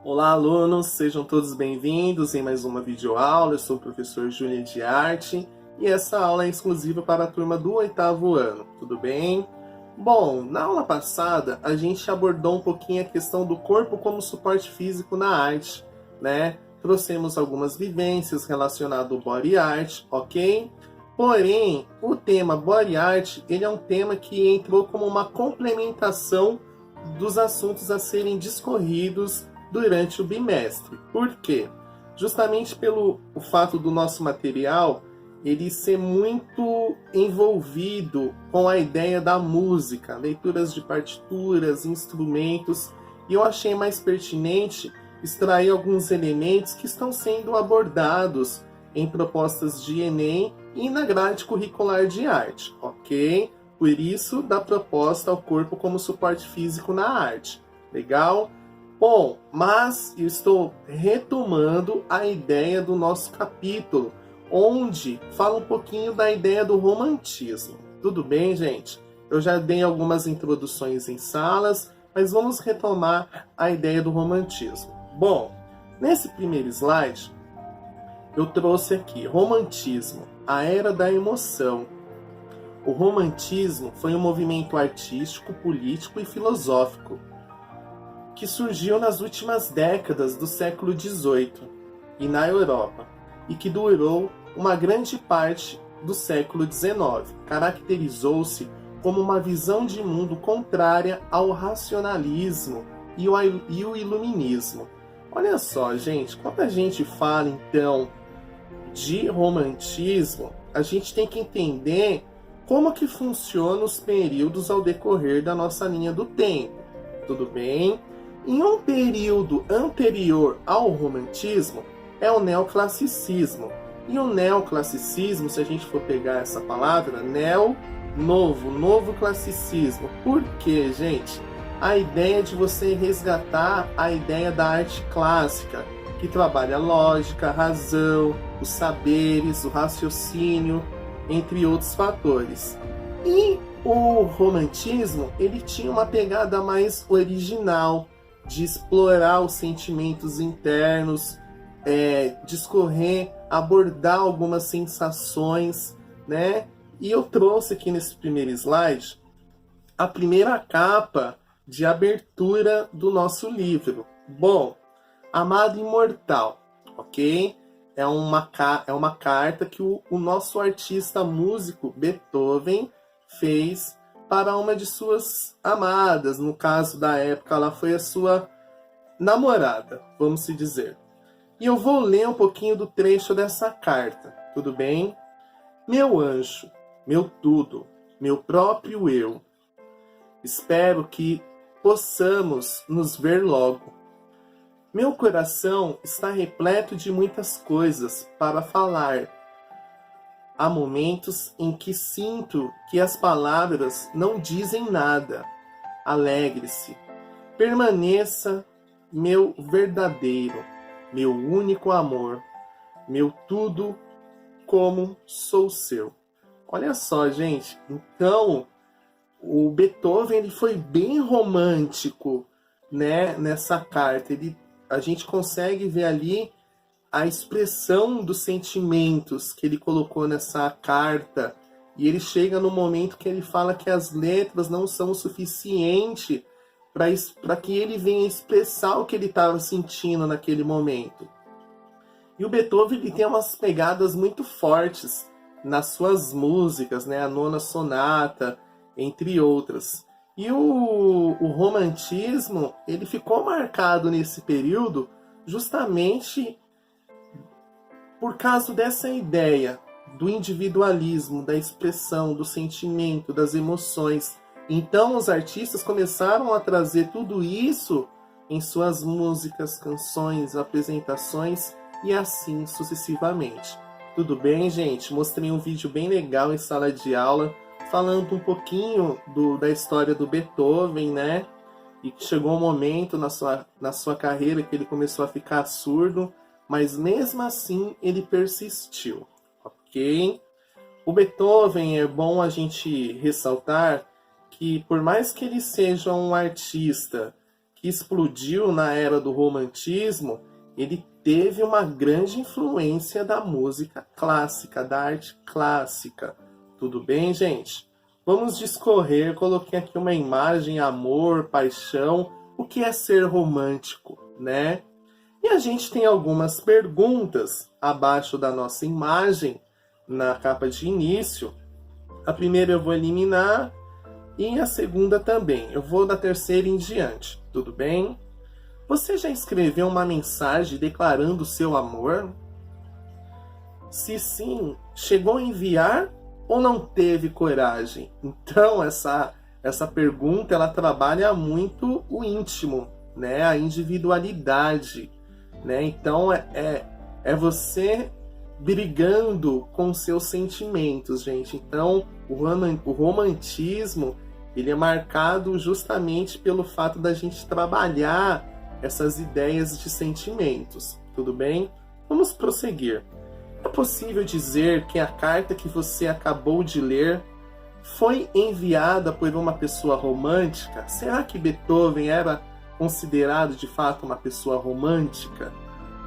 Olá, alunos, sejam todos bem-vindos em mais uma videoaula. Eu sou o professor Júnior de Arte e essa aula é exclusiva para a turma do 8º ano, tudo bem? Bom, na aula passada a gente abordou um pouquinho a questão do corpo como suporte físico na arte, né? Trouxemos algumas vivências relacionadas ao body art, ok? Porém, o tema body art, ele é um tema que entrou como uma complementação dos assuntos a serem discorridos durante o bimestre. Por quê? Justamente pelo o fato do nosso material ele ser muito envolvido com a ideia da música, leituras de partituras, instrumentos, e eu achei mais pertinente extrair alguns elementos que estão sendo abordados em propostas de Enem e na grade curricular de arte, ok? Por isso, da proposta ao corpo como suporte físico na arte. Legal? Bom, mas eu estou retomando a ideia do nosso capítulo, onde fala um pouquinho da ideia do romantismo. Tudo bem, gente? Eu já dei algumas introduções em salas, mas vamos retomar a ideia do romantismo. Bom, nesse primeiro slide, eu trouxe aqui romantismo, a era da emoção. O romantismo foi um movimento artístico, político e filosófico que surgiu nas últimas décadas do século XVIII e na Europa, e que durou uma grande parte do século XIX. Caracterizou-se como uma visão de mundo contrária ao racionalismo e o iluminismo. Olha só, gente, quando a gente fala então de romantismo, a gente tem que entender como que funcionam os períodos ao decorrer da nossa linha do tempo. Tudo bem? Em um período anterior ao romantismo é o neoclassicismo. E o neoclassicismo, se a gente for pegar essa palavra, novo classicismo. Por quê, gente? A ideia de você resgatar a ideia da arte clássica, que trabalha a lógica, a razão, os saberes, o raciocínio, entre outros fatores. E o romantismo, ele tinha uma pegada mais original, de explorar os sentimentos internos, discorrer, abordar algumas sensações, né? E eu trouxe aqui nesse primeiro slide a primeira capa de abertura do nosso livro. Bom, Amado Imortal, ok? É uma carta que o nosso artista músico Beethoven fez para uma de suas amadas. No caso da época, ela foi a sua namorada, vamos se dizer. E eu vou ler um pouquinho do trecho dessa carta, tudo bem? Meu anjo, meu tudo, meu próprio eu, espero que possamos nos ver logo. Meu coração está repleto de muitas coisas para falar. Há momentos em que sinto que as palavras não dizem nada. Alegre-se. Permaneça, meu verdadeiro, meu único amor, meu tudo como sou seu. Olha só, gente. Então, o Beethoven ele foi bem romântico, né, nessa carta. A gente consegue ver ali a expressão dos sentimentos que ele colocou nessa carta. E ele chega no momento que ele fala que as letras não são o suficiente para que ele venha expressar o que ele estava sentindo naquele momento. E o Beethoven ele tem umas pegadas muito fortes nas suas músicas, né? A Nona Sonata, entre outras. E o romantismo ele ficou marcado nesse período justamente por causa dessa ideia do individualismo, da expressão, do sentimento, das emoções. Então os artistas começaram a trazer tudo isso em suas músicas, canções, apresentações e assim sucessivamente. Tudo bem, gente? Mostrei um vídeo bem legal em sala de aula, falando um pouquinho da história do Beethoven, né? E que chegou um momento na sua carreira que ele começou a ficar surdo, mas mesmo assim ele persistiu, ok? O Beethoven, é bom a gente ressaltar que por mais que ele seja um artista que explodiu na era do romantismo, ele teve uma grande influência da música clássica, da arte clássica. Tudo bem, gente? Vamos discorrer, coloquei aqui uma imagem, amor, paixão, o que é ser romântico, né? E a gente tem algumas perguntas abaixo da nossa imagem, na capa de início. A primeira eu vou eliminar e a segunda também. Eu vou da terceira em diante, tudo bem? Você já escreveu uma mensagem declarando seu amor? Se sim, chegou a enviar ou não teve coragem? Então, essa pergunta, ela trabalha muito o íntimo, né? A individualidade, né? Então, é você brigando com seus sentimentos, gente. Então, o romantismo, ele é marcado justamente pelo fato da gente trabalhar essas ideias de sentimentos, tudo bem? Vamos prosseguir. É possível dizer que a carta que você acabou de ler foi enviada por uma pessoa romântica? Será que Beethoven era considerado de fato uma pessoa romântica,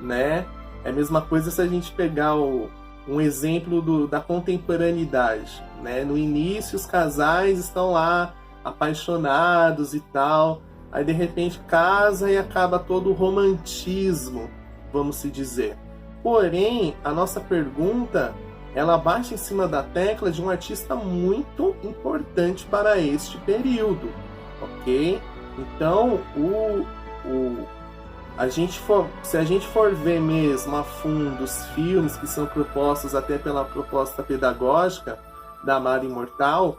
né? É a mesma coisa se a gente pegar um exemplo da contemporaneidade, né? No início os casais estão lá apaixonados e tal, aí de repente casa e acaba todo o romantismo, vamos se dizer. Porém, a nossa pergunta, ela bate em cima da tecla de um artista muito importante para este período, ok? Então, se a gente for ver mesmo a fundo os filmes que são propostos até pela proposta pedagógica da Amada Imortal,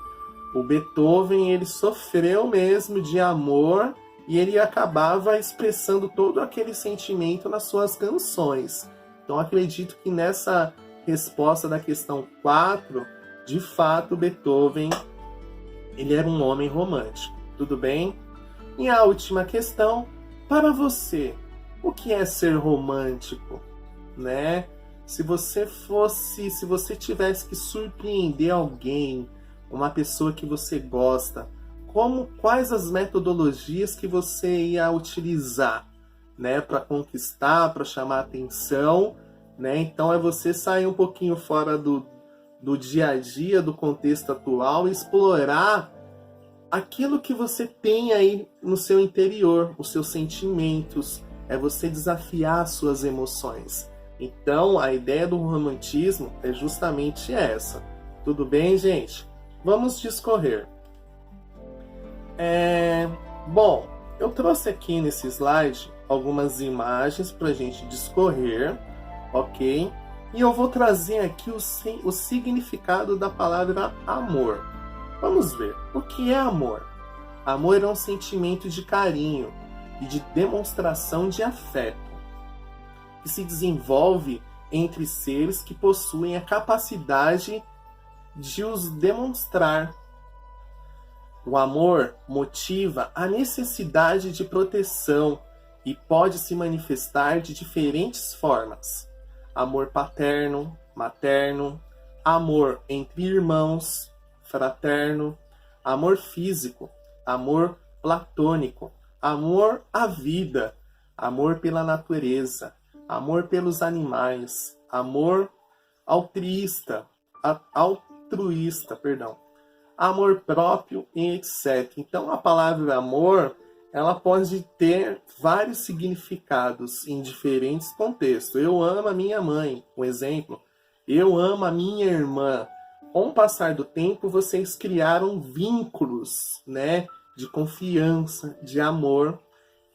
o Beethoven, ele sofreu mesmo de amor e ele acabava expressando todo aquele sentimento nas suas canções. Então, acredito que nessa resposta da questão 4, de fato, Beethoven, ele era um homem romântico. Tudo bem? E a última questão, para você, o que é ser romântico, né? Se você tivesse que surpreender alguém, uma pessoa que você gosta, quais as metodologias que você ia utilizar, né, para conquistar, para chamar atenção, né? Então é você sair um pouquinho fora do dia a dia, do contexto atual, e explorar aquilo que você tem aí no seu interior, os seus sentimentos, é você desafiar as suas emoções. Então, a ideia do romantismo é justamente essa. Tudo bem, gente? Vamos discorrer. Bom, eu trouxe aqui nesse slide algumas imagens para a gente discorrer, ok? E eu vou trazer aqui o significado da palavra amor. Vamos ver. O que é amor? Amor é um sentimento de carinho e de demonstração de afeto, que se desenvolve entre seres que possuem a capacidade de os demonstrar. O amor motiva a necessidade de proteção e pode se manifestar de diferentes formas. Amor paterno, materno, amor entre irmãos, fraterno, amor físico, amor platônico, amor à vida, amor pela natureza, amor pelos animais, amor altruísta, amor próprio e etc. Então a palavra amor, ela pode ter vários significados em diferentes contextos. Eu amo a minha mãe, um exemplo. Eu amo a minha irmã. Com o passar do tempo, vocês criaram vínculos, né, de confiança, de amor.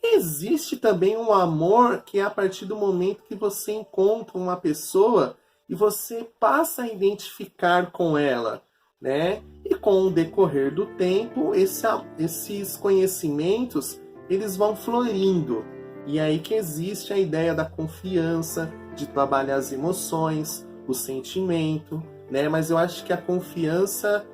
Existe também um amor que é a partir do momento que você encontra uma pessoa e você passa a identificar com ela, né? E com o decorrer do tempo, esses conhecimentos, eles vão florindo. E é aí que existe a ideia da confiança, de trabalhar as emoções, o sentimento, né? Mas eu acho que a confiança,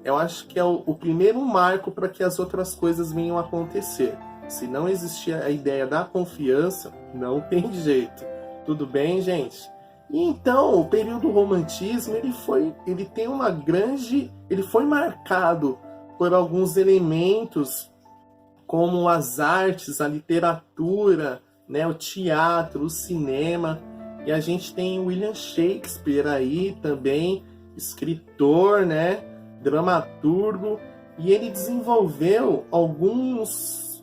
eu acho que é o primeiro marco para que as outras coisas venham a acontecer. Se não existir a ideia da confiança, não tem jeito. Tudo bem, gente? E então, o período romantismo, ele foi marcado por alguns elementos como as artes, a literatura, né, o teatro, o cinema. E a gente tem William Shakespeare aí também, escritor, né, dramaturgo, e ele desenvolveu algumas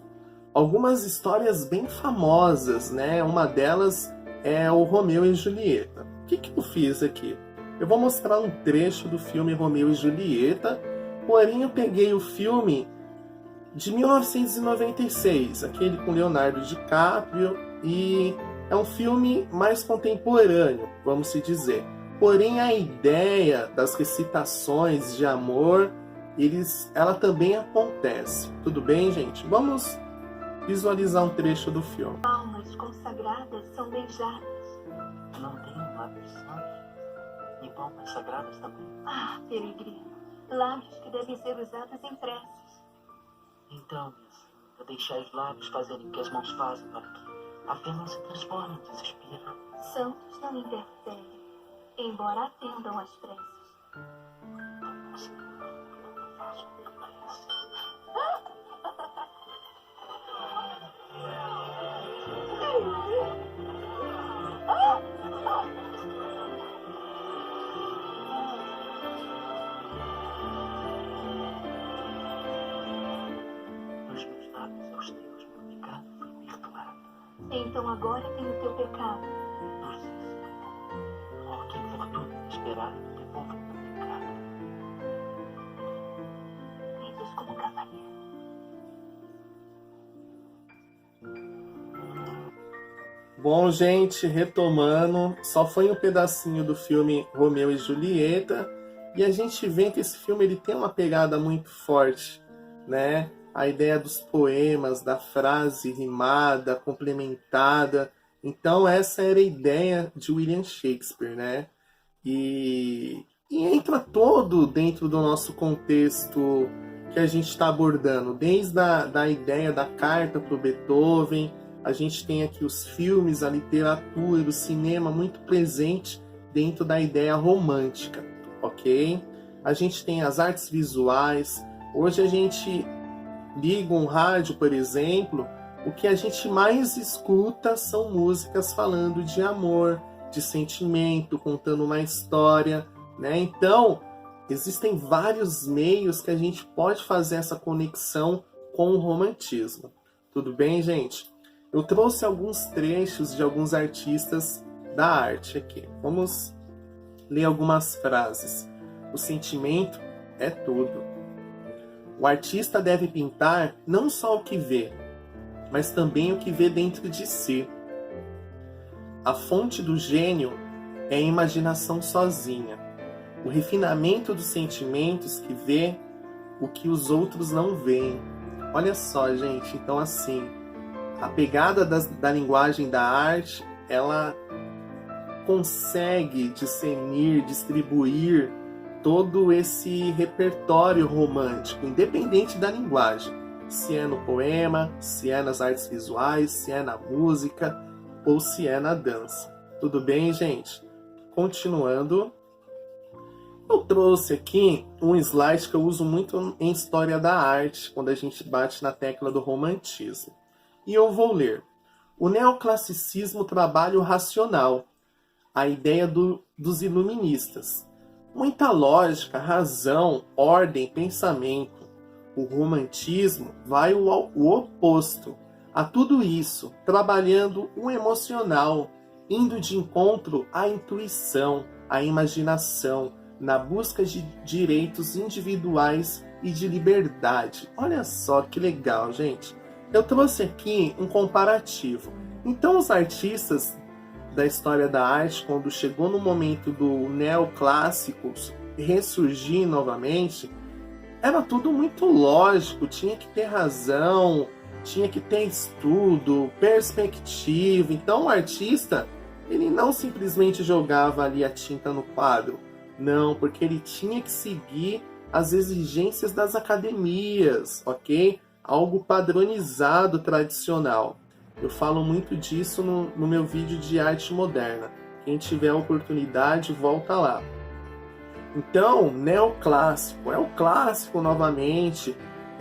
histórias bem famosas, né? Uma delas é o Romeu e Julieta. O que eu fiz aqui? Eu vou mostrar um trecho do filme Romeu e Julieta, porém eu peguei o filme de 1996, aquele com Leonardo DiCaprio, e é um filme mais contemporâneo, vamos se dizer. Porém, a ideia das recitações de amor, ela também acontece. Tudo bem, gente? Vamos visualizar um trecho do filme. Palmas consagradas são beijadas. Não tenho lábios santos, nem palmas sagradas também. Ah, peregrino, lábios que devem ser usados em preces. Então, eu deixei os lábios fazerem o que as mãos fazem para que a fé não se transforme em desespero. Santos não interferem, embora atendam às preces. Nos meus lábios aos teus, meu pecado foi perdoado. Então agora tem o teu pecado. Oh, que infortúnio esperar do teu povo meu pecado. Vendes como cavalheiro. Bom, gente, retomando, só foi um pedacinho do filme Romeu e Julieta, e a gente vê que esse filme ele tem uma pegada muito forte, né? A ideia dos poemas, da frase rimada, complementada. Então essa era a ideia de William Shakespeare, né? E entra todo dentro do nosso contexto que a gente está abordando, desde da ideia da carta para o Beethoven. A gente tem aqui os filmes, a literatura, o cinema muito presente dentro da ideia romântica, ok? A gente tem as artes visuais. Hoje a gente liga um rádio, por exemplo, o que a gente mais escuta são músicas falando de amor, de sentimento, contando uma história, né? Então, existem vários meios que a gente pode fazer essa conexão com o romantismo. Tudo bem, gente? Eu trouxe alguns trechos de alguns artistas da arte aqui. Vamos ler algumas frases. O sentimento é tudo. O artista deve pintar não só o que vê, mas também o que vê dentro de si. A fonte do gênio é a imaginação sozinha, o refinamento dos sentimentos que vê o que os outros não veem. Olha só, gente, então assim, a pegada da linguagem da arte, ela consegue discernir, distribuir todo esse repertório romântico, independente da linguagem. Se é no poema, se é nas artes visuais, se é na música ou se é na dança. Tudo bem, gente? Continuando. Eu trouxe aqui um slide que eu uso muito em história da arte, quando a gente bate na tecla do romantismo. E eu vou ler. O neoclassicismo trabalha o racional, a ideia dos iluministas. Muita lógica, razão, ordem, pensamento. O romantismo vai o oposto a tudo isso, trabalhando o emocional, indo de encontro à intuição, à imaginação, na busca de direitos individuais e de liberdade. Olha só que legal, gente. Eu trouxe aqui um comparativo. Então, os artistas da história da arte, quando chegou no momento do neoclássico ressurgir novamente, era tudo muito lógico, tinha que ter razão, tinha que ter estudo, perspectiva. Então o artista, ele não simplesmente jogava ali a tinta no quadro, não, porque ele tinha que seguir as exigências das academias, ok? Algo padronizado, tradicional. Eu falo muito disso no meu vídeo de arte moderna. Quem tiver a oportunidade, volta lá. Então, neoclássico, é o clássico novamente,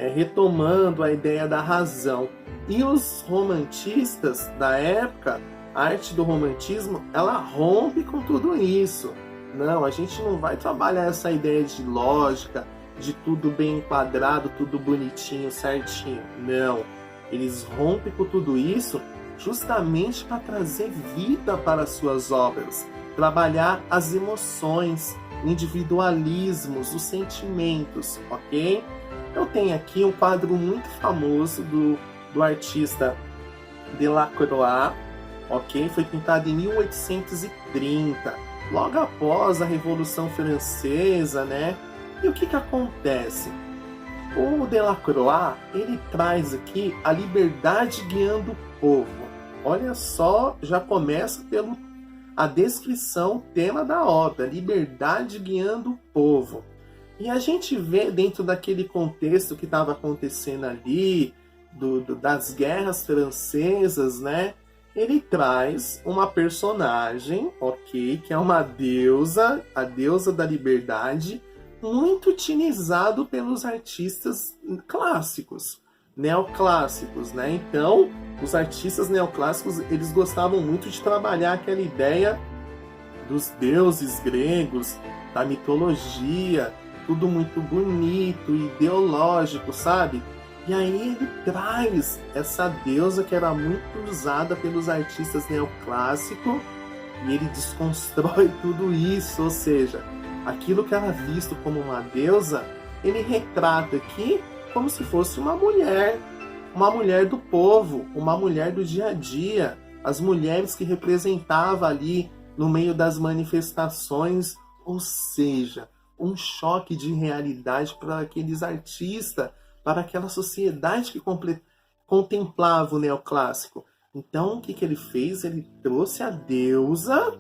retomando a ideia da razão. E os romantistas da época, a arte do romantismo, ela rompe com tudo isso. Não, a gente não vai trabalhar essa ideia de lógica, de tudo bem enquadrado, tudo bonitinho, certinho. Não, eles rompem com tudo isso justamente para trazer vida para as suas obras, trabalhar as emoções, o individualismo, os sentimentos, ok? Eu tenho aqui um quadro muito famoso do artista Delacroix, ok? Foi pintado em 1830, logo após a Revolução Francesa, né? E o que acontece? O Delacroix, ele traz aqui a liberdade guiando o povo. Olha só, já começa pelo a descrição, o tema da obra, liberdade guiando o povo. E a gente vê dentro daquele contexto que estava acontecendo ali, das guerras francesas, né? Ele traz uma personagem, ok, que é uma deusa, a deusa da liberdade, muito utilizado pelos artistas clássicos, neoclássicos, né? Então, os artistas neoclássicos, eles gostavam muito de trabalhar aquela ideia dos deuses gregos, da mitologia, tudo muito bonito, ideológico, sabe? E aí ele traz essa deusa que era muito usada pelos artistas neoclássicos e ele desconstrói tudo isso, ou seja, aquilo que era visto como uma deusa, ele retrata aqui como se fosse uma mulher do povo, uma mulher do dia a dia, as mulheres que representava ali no meio das manifestações, ou seja, um choque de realidade para aqueles artistas, para aquela sociedade que contemplava o neoclássico. Então, o que ele fez? Ele trouxe a deusa,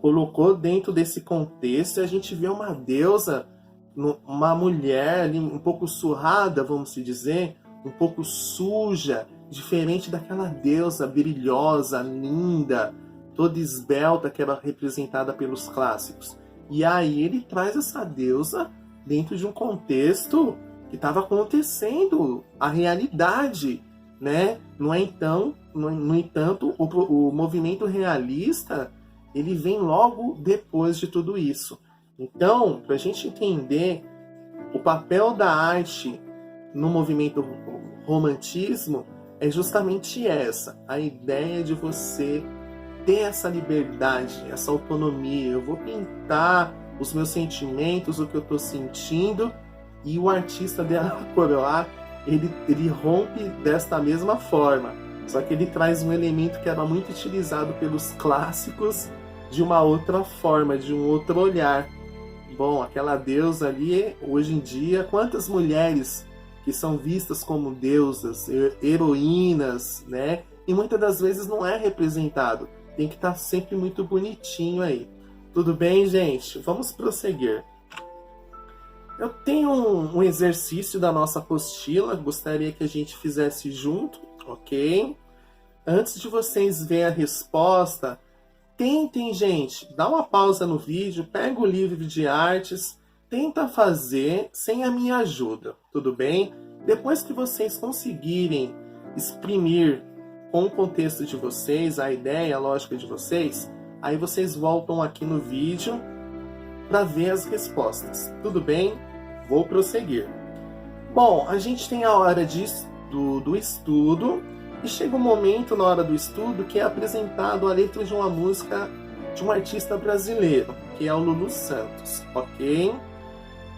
colocou dentro desse contexto, e a gente vê uma deusa, uma mulher ali, um pouco surrada, vamos dizer, um pouco suja, diferente daquela deusa brilhosa, linda, toda esbelta que era representada pelos clássicos. E aí ele traz essa deusa dentro de um contexto que estava acontecendo, a realidade, né? No entanto, o movimento realista, ele vem logo depois de tudo isso. Então, para a gente entender o papel da arte no movimento romantismo, é justamente essa, a ideia de você ter essa liberdade, essa autonomia. Eu vou pintar os meus sentimentos, o que eu estou sentindo, e o artista Delacroix, ele rompe desta mesma forma, só que ele traz um elemento que era muito utilizado pelos clássicos de uma outra forma, de um outro olhar. Bom, aquela deusa ali, hoje em dia, quantas mulheres que são vistas como deusas, heroínas, né? E muitas das vezes não é representado. Tem que estar sempre muito bonitinho aí. Tudo bem, gente? Vamos prosseguir. Eu tenho um exercício da nossa apostila, gostaria que a gente fizesse junto, ok? Antes de vocês verem a resposta, tentem, gente, dá uma pausa no vídeo, pega o livro de artes, tenta fazer sem a minha ajuda, tudo bem? Depois que vocês conseguirem exprimir com o contexto de vocês, a ideia, a lógica de vocês, aí vocês voltam aqui no vídeo para ver as respostas, tudo bem? Vou prosseguir. Bom, a gente tem a hora do estudo, e chega um momento na hora do estudo que é apresentado a letra de uma música de um artista brasileiro, que é o Lulu Santos, ok?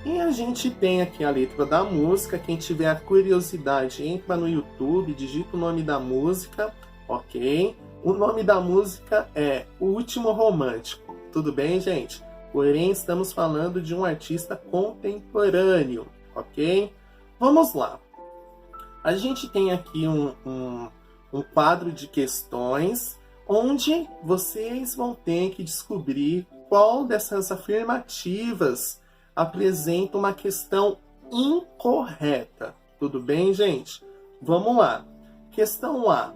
E a gente tem aqui a letra da música. Quem tiver a curiosidade, entra no YouTube, digita o nome da música, ok? O nome da música é O Último Romântico, tudo bem, gente? Porém, estamos falando de um artista contemporâneo, ok? Vamos lá. A gente tem aqui um quadro de questões onde vocês vão ter que descobrir qual dessas afirmativas apresenta uma questão incorreta. Tudo bem, gente? Vamos lá. Questão A.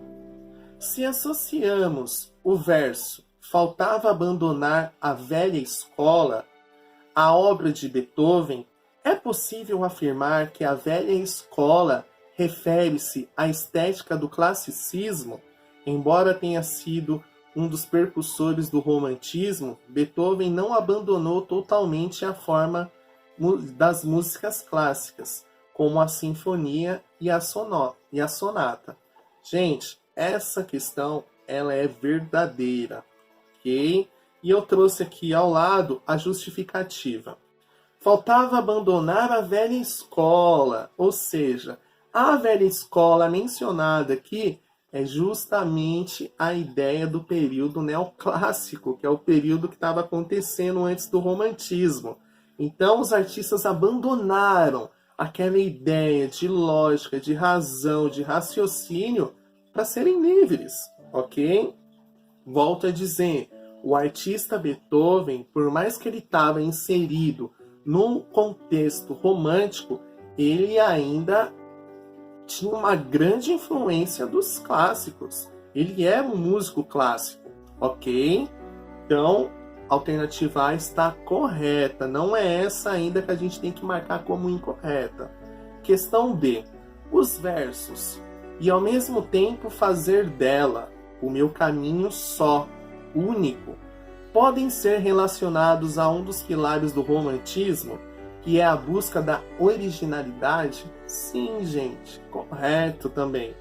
Se associamos o verso "Faltava abandonar a velha escola", a obra de Beethoven, É possível afirmar que a velha escola refere-se à estética do classicismo? Embora tenha sido um dos percussores do romantismo, Beethoven não abandonou totalmente a forma das músicas clássicas, como a sinfonia e a sonata. Gente, essa questão ela é verdadeira, ok? E eu trouxe aqui ao lado a justificativa. Faltava abandonar a velha escola, ou seja, a velha escola mencionada aqui é justamente a ideia do período neoclássico, que é o período que estava acontecendo antes do romantismo. Então, os artistas abandonaram aquela ideia de lógica, de razão, de raciocínio para serem livres, ok? Volto a dizer, o artista Beethoven, por mais que ele estava inserido num contexto romântico, ele ainda tinha uma grande influência dos clássicos. Ele é um músico clássico, ok? Então, a alternativa A está correta. Não é essa ainda que a gente tem que marcar como incorreta. Questão B. Os versos. E ao mesmo tempo fazer dela o meu caminho só, único, podem ser relacionados a um dos pilares do romantismo, que é a busca da originalidade? Sim, gente, correto também.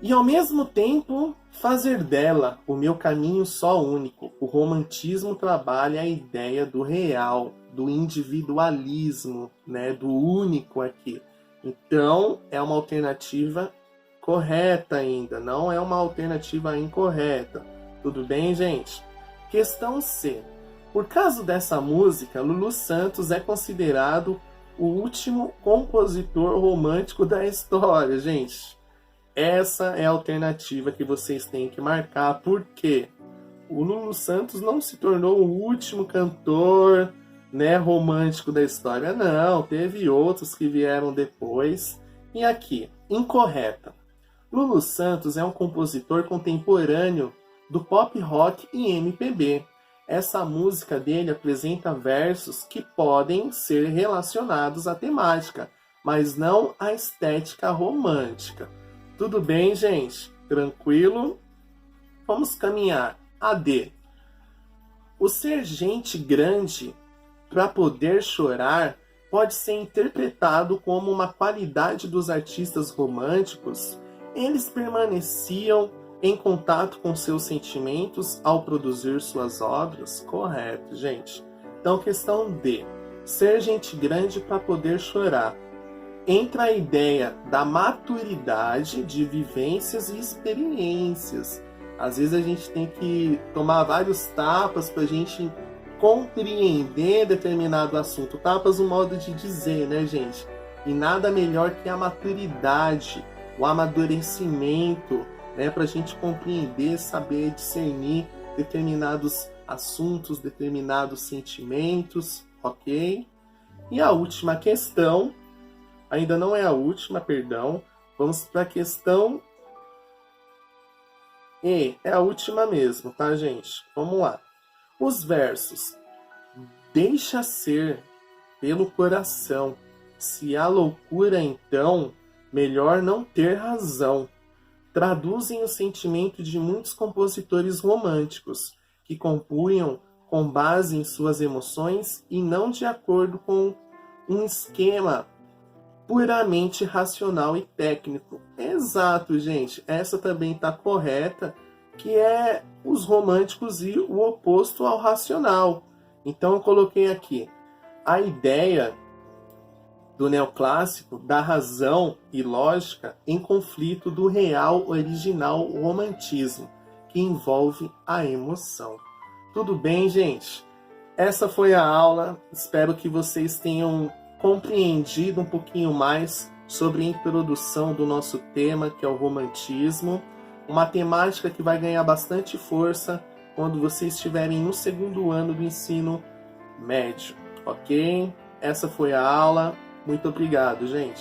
E ao mesmo tempo, fazer dela o meu caminho só único. O romantismo trabalha a ideia do real, do individualismo, né, do único aqui. Então, é uma alternativa correta ainda, não é uma alternativa incorreta. Tudo bem, gente? Questão C. Por causa dessa música, Lulu Santos é considerado o último compositor romântico da história, gente. Essa é a alternativa que vocês têm que marcar, porque o Lulu Santos não se tornou o último cantor, né, romântico da história, não. Teve outros que vieram depois. E aqui, incorreta. Lulu Santos é um compositor contemporâneo do pop rock e MPB. Essa música dele apresenta versos que podem ser relacionados à temática, mas não à estética romântica. Tudo bem, gente? Tranquilo? Vamos caminhar. AD. O ser gente grande para poder chorar pode ser interpretado como uma qualidade dos artistas românticos. Eles permaneciam em contato com seus sentimentos ao produzir suas obras? Correto, gente. Então, questão D. Ser gente grande para poder chorar. Entra a ideia da maturidade de vivências e experiências. Às vezes a gente tem que tomar vários tapas para a gente compreender determinado assunto. Tapas, um modo de dizer, né, gente? E nada melhor que a maturidade, o amadurecimento, né, para a gente compreender, saber discernir determinados assuntos, determinados sentimentos, ok? E a última questão, ainda não é a última, perdão, vamos para a questão E, é a última mesmo, tá, gente? Vamos lá. Os versos. Deixa ser pelo coração, se há loucura então, melhor não ter razão. Traduzem o sentimento de muitos compositores românticos, que compunham com base em suas emoções e não de acordo com um esquema puramente racional e técnico. Exato, gente. Essa também está correta, que é os românticos e o oposto ao racional. Então eu coloquei aqui a ideia do neoclássico, da razão e lógica em conflito do real original romantismo, que envolve a emoção. Tudo bem, gente? Essa foi a aula. Espero que vocês tenham compreendido um pouquinho mais sobre a introdução do nosso tema, que é o romantismo. Uma temática que vai ganhar bastante força quando vocês estiverem no segundo ano do ensino médio, ok? Essa foi a aula. Muito obrigado, gente.